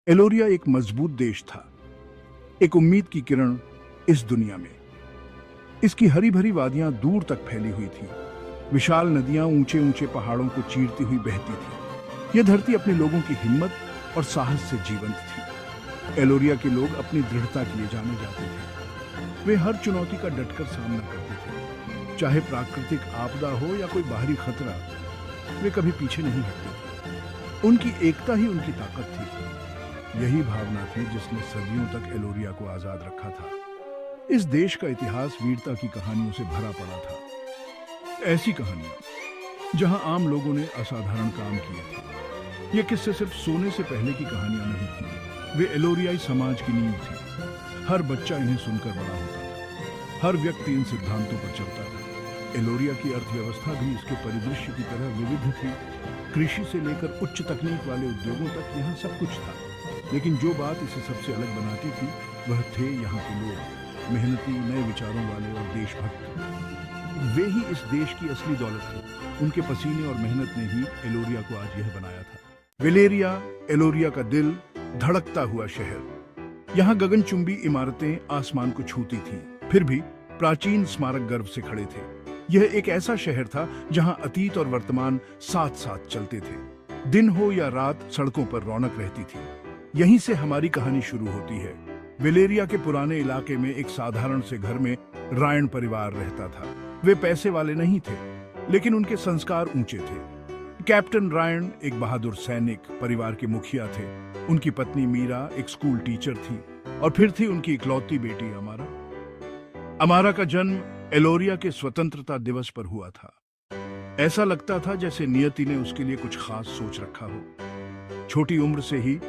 एलोरिया एक मजबूत देश था, एक उम्मीद की किरण इस दुनिया में। इसकी हरी भरी वादियां दूर तक फैली हुई थी। विशाल नदियां ऊंचे ऊंचे पहाड़ों को चीरती हुई बहती थी। यह धरती अपने लोगों की हिम्मत और साहस से जीवंत थी। एलोरिया के लोग अपनी दृढ़ता के लिए जाने जाते थे। वे हर चुनौती का डटकर सामना करते थे, चाहे प्राकृतिक आपदा हो या कोई बाहरी खतरा। वे कभी पीछे नहीं हटते थे। उनकी एकता ही उनकी ताकत थी। यही भावना थी जिसने सदियों तक एलोरिया को आजाद रखा था। इस देश का इतिहास वीरता की कहानियों से भरा पड़ा था। ऐसी कहानियां जहां आम लोगों ने असाधारण काम किए थे। ये किस्से सिर्फ सोने से पहले की कहानियां नहीं थी, वे एलोरियाई समाज की नींव थी। हर बच्चा इन्हें सुनकर बड़ा होता था। हर व्यक्ति इन सिद्धांतों पर चलता था। एलोरिया की अर्थव्यवस्था भी इसके परिदृश्य की तरह विविध थी। कृषि से लेकर उच्च तकनीक वाले उद्योगों तक यहाँ सब कुछ था। लेकिन जो बात इसे सबसे अलग बनाती थी वह थे यहाँ के लोग, मेहनती, नए विचारों वाले और देशभक्त। वे ही इस देश की असली दौलत थे। उनके पसीने और मेहनत ने ही एलोरिया को आज यह बनाया था। वेलेरिया, एलोरिया का दिल, धड़कता हुआ शहर। यहाँ गगनचुंबी इमारतें आसमान को छूती थीं, फिर भी प्राचीन स्मारक गर्व से खड़े थे। यह एक ऐसा शहर था जहाँ अतीत और वर्तमान साथ साथ चलते थे। दिन हो या रात, सड़कों पर रौनक रहती थी। यहीं से हमारी कहानी शुरू होती है। वेलेरिया के पुराने इलाके में एक साधारण से घर में रायन परिवार रहता था। वे पैसे वाले नहीं थे, लेकिन उनके संस्कार ऊंचे थे। कैप्टन रायन एक बहादुर सैनिक परिवार के मुखिया थे। उनकी पत्नी मीरा एक स्कूल टीचर थी, और फिर थी उनकी इकलौती बेटी अमारा। अमारा का जन्म एलोरिया के स्वतंत्रता दिवस पर हुआ था। ऐसा लगता था जैसे नियति ने उसके लिए कुछ खास सोच रखा हो। छोटी उम्र से ही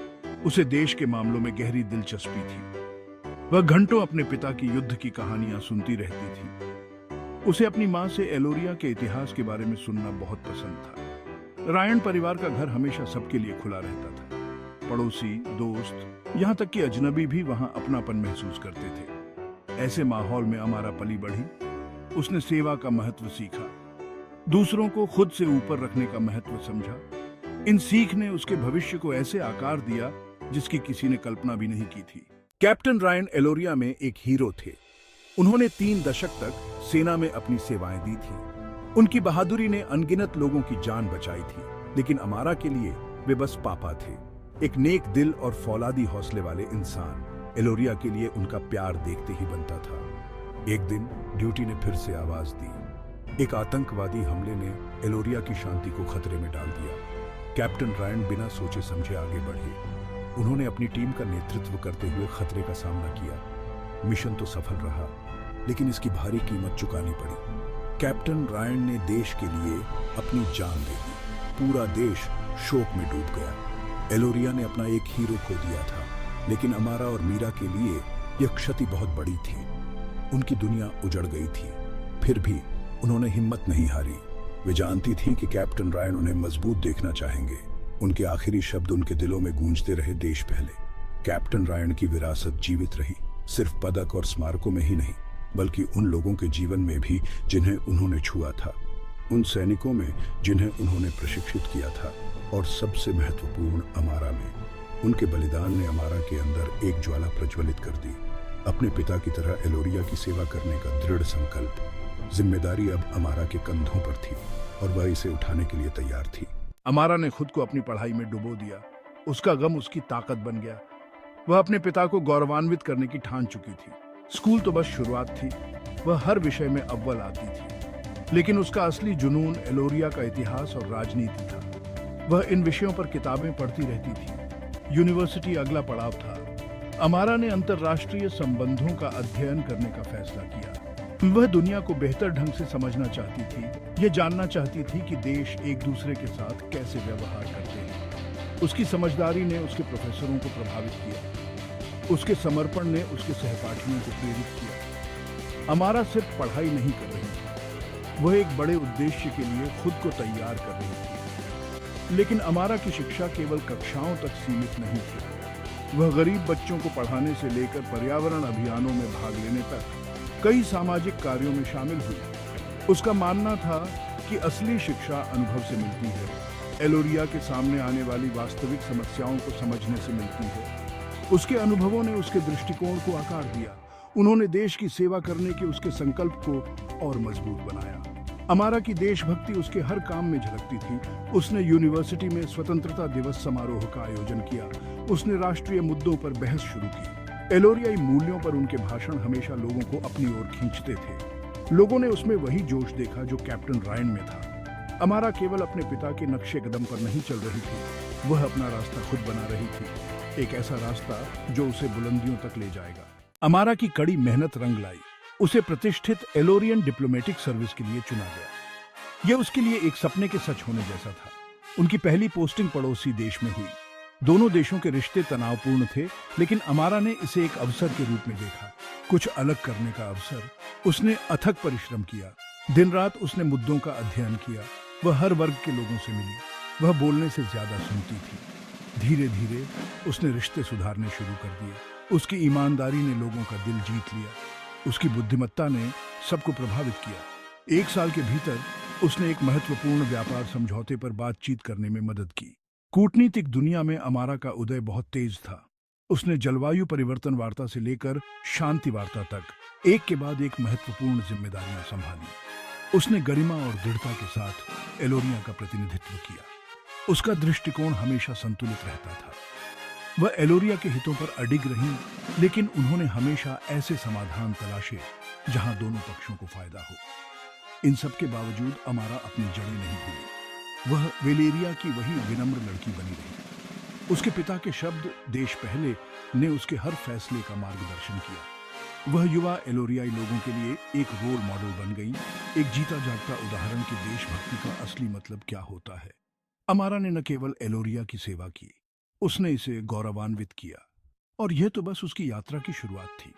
उसे देश के मामलों में गहरी दिलचस्पी थी। वह घंटों अपने पिता की युद्ध की कहानियां सुनती रहती थी। उसे अपनी मां से एलोरिया के इतिहास के बारे में सुनना बहुत पसंद था। रायन परिवार का घर हमेशा सबके लिए खुला रहता था। पड़ोसी, दोस्त, यहाँ तक कि अजनबी भी वहां अपनापन महसूस करते थे। ऐसे माहौल में अमारा पली बढ़ी। उसने सेवा का महत्व सीखा, दूसरों को खुद से ऊपर रखने का महत्व समझा। इन सीख ने उसके भविष्य को ऐसे आकार दिया जिसकी किसी ने कल्पना भी नहीं की थी। कैप्टन रायन एलोरिया में एक हीरो थे। उन्होंने 3 दशक तक सेना में अपनी सेवाएं दी थी। उनकी बहादुरी ने अनगिनत लोगों की जान बचाई थी। लेकिन अमारा के लिए वे बस पापा थे, एक नेक दिल और फौलादी हौसले वाले इंसान। एलोरिया के लिए उनका प्यार देखते ही बनता था। एक दिन ड्यूटी ने फिर से आवाज दी। एक आतंकवादी हमले ने एलोरिया की शांति को खतरे में डाल दिया। कैप्टन रायन बिना सोचे समझे आगे बढ़े। उन्होंने अपनी टीम का नेतृत्व करते हुए खतरे का सामना किया। मिशन तो सफल रहा, लेकिन इसकी भारी कीमत चुकानी पड़ी। कैप्टन रायन ने देश के लिए अपनी जान दे दी। पूरा देश शोक में डूब गया। एलोरिया ने अपना एक हीरो खो दिया था, लेकिन अमारा और मीरा के लिए यह क्षति बहुत बड़ी थी। उनकी दुनिया उजड़ गई थी। फिर भी उन्होंने हिम्मत नहीं हारी। वे जानती थीं कि कैप्टन रायन उन्हें मजबूत देखना चाहेंगे। उनके आखिरी शब्द उनके दिलों में गूंजते रहे, देश पहले। कैप्टन रायन की विरासत जीवित रही, सिर्फ पदक और स्मारकों में ही नहीं, बल्कि उन लोगों के जीवन में भी जिन्हें उन्होंने छुआ था, उन सैनिकों में जिन्हें उन्होंने प्रशिक्षित किया था, और सबसे महत्वपूर्ण अमारा में। उनके बलिदान ने अमारा के अंदर एक ज्वाला प्रज्वलित कर दी। अपने पिता की तरह एलोरिया की सेवा करने का दृढ़ संकल्प। जिम्मेदारी अब अमारा के कंधों पर थी, और वह इसे उठाने के लिए तैयार थी। अमारा ने खुद को अपनी पढ़ाई में डुबो दिया। उसका गम उसकी ताकत बन गया। वह अपने पिता को गौरवान्वित करने की ठान चुकी थी। स्कूल तो बस शुरुआत थी। वह हर विषय में अव्वल आती थी, लेकिन उसका असली जुनून एलोरिया का इतिहास और राजनीति था। वह इन विषयों पर किताबें पढ़ती रहती थी। यूनिवर्सिटी अगला पड़ाव था। अमारा ने अंतर्राष्ट्रीय संबंधों का अध्ययन करने का फैसला किया। वह दुनिया को बेहतर ढंग से समझना चाहती थी। यह जानना चाहती थी कि देश एक दूसरे के साथ कैसे व्यवहार करते हैं। उसकी समझदारी ने उसके प्रोफेसरों को प्रभावित किया। उसके समर्पण ने उसके सहपाठियों को प्रेरित किया। अमारा सिर्फ पढ़ाई नहीं कर रही थी, वह एक बड़े उद्देश्य के लिए खुद को तैयार कर रही थी। लेकिन अमारा की शिक्षा केवल कक्षाओं तक सीमित नहीं थी। वह गरीब बच्चों को पढ़ाने से लेकर पर्यावरण अभियानों में भाग लेने तक कई सामाजिक कार्यों में शामिल हुई। उसका मानना था कि असली शिक्षा अनुभव से मिलती है। एलोरिया के सामने आने वाली वास्तविक समस्याओं को समझने से मिलती है। उसके अनुभवों ने उसके दृष्टिकोण को आकार दिया। उन्होंने देश की सेवा करने के उसके संकल्प को और मजबूत बनाया। अमारा की देशभक्ति उसके हर काम में झलकती थी। उसने यूनिवर्सिटी में स्वतंत्रता दिवस समारोह का आयोजन किया। उसने राष्ट्रीय मुद्दों पर बहस शुरू की। एलोरियाई मूल्यों पर उनके भाषण हमेशा लोगों को अपनी ओर खींचते थे। लोगों ने उसमें वही जोश देखा जो कैप्टन रायन में था। अमारा केवल अपने पिता के नक्शे कदम पर नहीं चल रही थी, वह अपना रास्ता खुद बना रही थी, एक ऐसा रास्ता जो उसे बुलंदियों तक ले जाएगा। अमारा की कड़ी मेहनत रंग लाई। उसे प्रतिष्ठित एलोरियन डिप्लोमेटिक सर्विस के लिए चुना गया। यह उसके लिए एक सपने के सच होने जैसा था। उनकी पहली पोस्टिंग पड़ोसी देश में हुई। दोनों देशों के रिश्ते तनावपूर्ण थे, लेकिन अमारा ने इसे एक अवसर के रूप में देखा, कुछ अलग करने का अवसर। उसने अथक परिश्रम किया। दिन रात उसने मुद्दों का अध्ययन किया। वह हर वर्ग के लोगों से मिली। वह बोलने से ज्यादा सुनती थी। धीरे धीरे उसने रिश्ते सुधारने शुरू कर दिए। उसकी ईमानदारी ने लोगों का दिल जीत लिया। उसकी बुद्धिमत्ता ने सबको प्रभावित किया। 1 साल के भीतर उसने एक महत्वपूर्ण व्यापार समझौते पर बातचीत करने में मदद की। कूटनीतिक दुनिया में अमारा का उदय बहुत तेज था। उसने जलवायु परिवर्तन वार्ता से लेकर शांति वार्ता तक एक के बाद एक महत्वपूर्ण जिम्मेदारियां संभाली। उसने गरिमा और दृढ़ता के साथ एलोरिया का प्रतिनिधित्व किया। उसका दृष्टिकोण हमेशा संतुलित रहता था। वह एलोरिया के हितों पर अडिग रही, लेकिन उन्होंने हमेशा ऐसे समाधान तलाशे जहां दोनों पक्षों को फायदा हो। इन सब के बावजूद अमारा अपनी जड़ें नहीं भूली। वह वेलेरिया की वही विनम्र लड़की बनी रही। उसके पिता के शब्द देश पहले ने उसके हर फैसले का मार्गदर्शन किया। वह युवा एलोरियाई लोगों के लिए एक रोल मॉडल बन गई, एक जीता जागता उदाहरण कि देशभक्ति का असली मतलब क्या होता है। अमारा ने न केवल एलोरिया की सेवा की, उसने इसे गौरवान्वित किया। और यह तो बस उसकी यात्रा की शुरुआत थी।